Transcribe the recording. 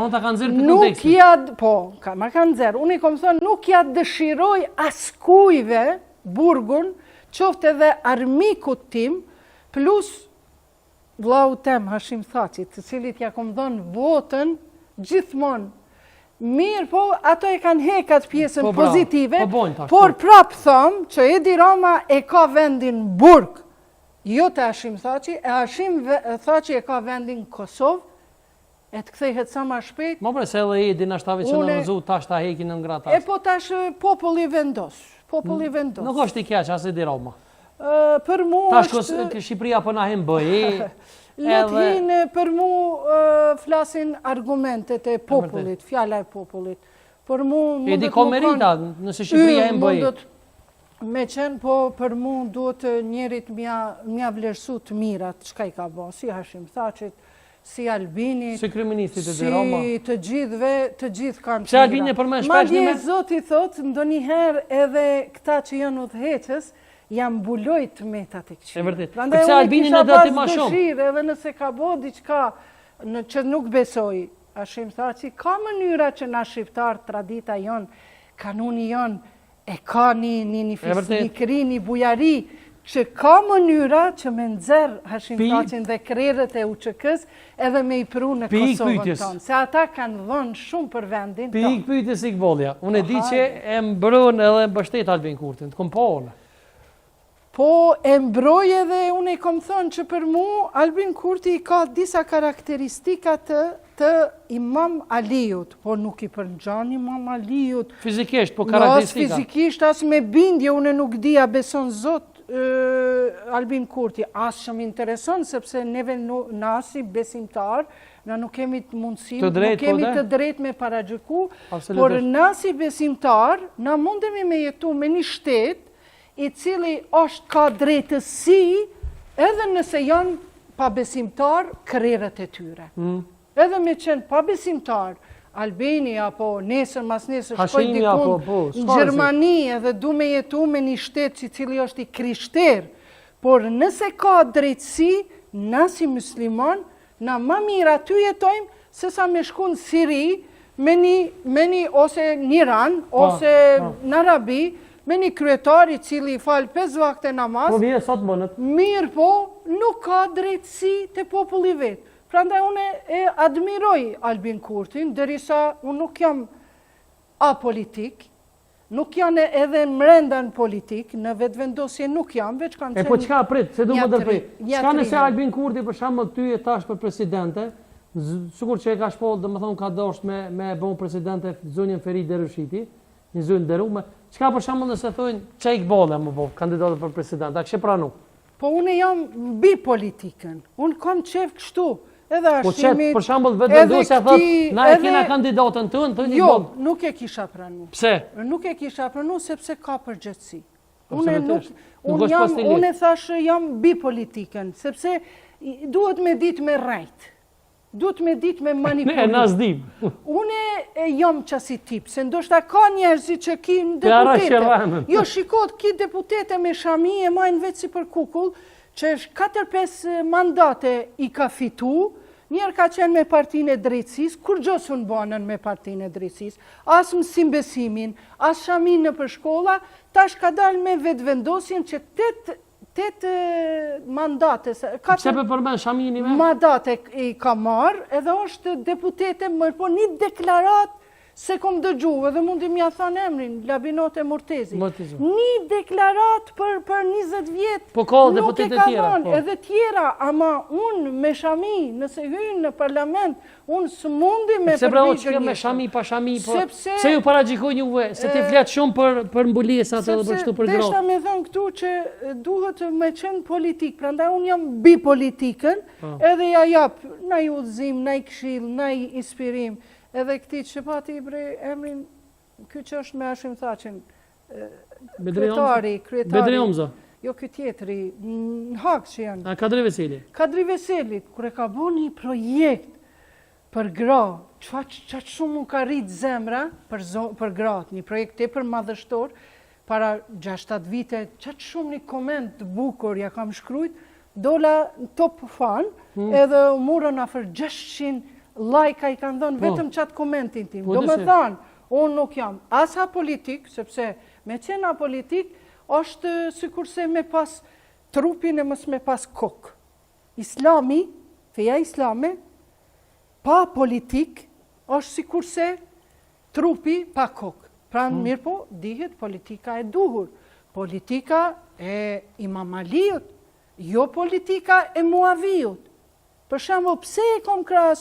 Unë ta kanë zirë për kontekstin. Po, ma kanë zirë. Unë i kom thënë, nuk ja dëshiroj askujve burgun, qofte edhe armikut tim, plus vllau tem, Hashim Thaçi, të cilit ja kom dhënë votën gjithmonë. Mirë, po, ato e kanë hekat pjesën pozitive, por prapë thëmë që Edi Rama e ka vendin burg, jo të Hashim Thaçi, e Hashim Thaçi e ka vendin Kosovë, e të kthehet sa ma shpejt. Më përse edhe Edi në shtave që në vëzu, tash ta hekin në ngratas. E po tash populli vendos. Nuk është i keq, as Edi Rama. Për mu është... Tash Shqipëria për na hem bëj. Letë hinë për mu flasin argumentet e popullit, fjala e popullit. Për mu... Edi ko merita, nëse Shqipëria hem bëj. Me qenë, po për mu duhet njerit mja vlerësu të mirat, qka i ka bo, si Hashim Thaçit, si Albinit, si kriministit e Edi Rama, si të gjithve, të gjithë kanë të mirat. Se Albini për më shpesh një me? Madje Zoti thot, ndonjëherë edhe këta që janë udhëheqës, jam mbuloj të metat e këqija. E vërtet. Përse Albini në dati ma shumë? Edhe nëse ka bo diçka që nuk besoj, Hashim Thaçi, ka mënyra që na shqiptar, tradita jonë, kanuni jonë, e ka një fisnikëri, një bujari, që ka mënyra që me nëzërë Hashim Thaçin dhe krerët e UÇK-s edhe me i pru në Kosovën tonë. Se ata kanë dhënë shumë për vendin tonë. Pikë pyetjes Ikbolja. Unë e di që e mbrojnë edhe mbështet Albin Kurtin, të kom po në. Po e mbroj edhe unë i kom thonë që për mu Albin Kurti ka disa karakteristika të Imam Aliut, po nuk i përngjan Imam Aliut. Fizikisht, po karakteristika. Fizikisht, as me bindje, unë nuk dia beson Zot Albin Kurti. As që më intereson, sepse neve nasi besimtar, na nuk kemi të mundësi, nuk kemi të drejt me paragjyku, por nasi besimtar, na mundemi me jetu me një shtet, i cili është ka drejtësi edhe nëse janë pabesimtar krerët e tyre. Edhe me qenë pabesimtar, Albini apo nesër mas nesër shkoj dikun në Gjermani edhe du me jetu me një shtet që cili është i krishter, por nëse ka drejtësi, na si muslimon, na ma mirë aty jetojmë se sa me shku në Siri, me një ose në Iran, ose në Arabi, me një kryetari cili falë 5 vakte namaz, mirë po, nuk ka drejtësi të populli vetë. Prandaj unë e admiroj Albin Kurtin, derisa unë nuk jam apolitik, nuk janë edhe mrenda në politik, në vetëvendosje nuk jam, veç kam qenë... E po qka prit, se du më dërprit. Qka nëse Albin Kurti për shembull ty e tash për presidente, sikur që e ka shpoll, dhe më thonë ka dosht me bon presidente zonjën Ferit Derushiti, një zonë derume, qka për shembull nëse thujnë që i këbolle më bo, kandidatë për president, a kështë pranu? Po unë jam bi politikën, unë kam qef kështu, edhe Po Hashimit, për shembull vetëvendosja thot, na e kena kandidatën tënë, të një jo, boll. nuk e kisha pranu. Pse? Nuk e kisha pranu sepse ka përgjithësi. Absolutisht. Unë thash jam bi politikën, sepse duhet me ditë me rajt. Duhet me ditë me manipulu. Ne nazdim. Unë jam qasi tip, se ndoshta ka njerëzi që ki deputete. Jo, shikot, ki deputete me shami e majnë vetë si për kukull, që është 4-5 mandate i ka fitu, njerë ka qenë me partinë e drejtësis, kur gjosë unë banën me partinë e drejtësis, as mësim besimin, as shamin në për shkolla, tash ka dalë me vetë vendosjen që 8 mandate, Pse për përmen shamini me? Mandate i ka marë, edhe është deputete mërë, po një deklarat se kom dëgju, edhe mundi mja thanë emrin, Labinote Murtezi. Një deklarat për 20 vjetë, po ka nuk e deputete ka tjera, dhanë, edhe tjera, ama unë me shami, nëse hynë në parlament, unë së mundi me përvigjën njështë. Se me shami pa shami, se ju paragjikoj juve, se ti fletë shumë për mbulesat edhe për shtu për grotë. Deshta me thënë këtu që duhet me qenë politik, prandaj unë jam bi politikën, edhe ja japë na i udhëzim, na i këshill, na i inspirim, edhe këti që pati i bre emrin, kjo që është me Hashim Thaçin, kryetari, jo kjo tjetëri, në hakë që janë. Kadri Veseli. Kadri Veseli, kër e ka bo një projekt për gra, që shumë më ka rritë zemra për gratë, një projekt e për madhështor, para 6-7 vite, që shumë një koment të bukur ja kam shkrujt, dola në top fan, edhe murën afer 600 like-a i kanë dhënë vetëm qatë komentin tim. Do me thënë, unë nuk jam asa politik, sepse me qena politik, është sikurse me pas trupin e mës me pas kokë. Islami, feja islame, pa politik, është sikurse trupi pa kokë. Pra mirë po, dihet politika e duhur, politika e Imam Aliut, jo politika e Muavijut. Për shembull, pse e kom krahasuar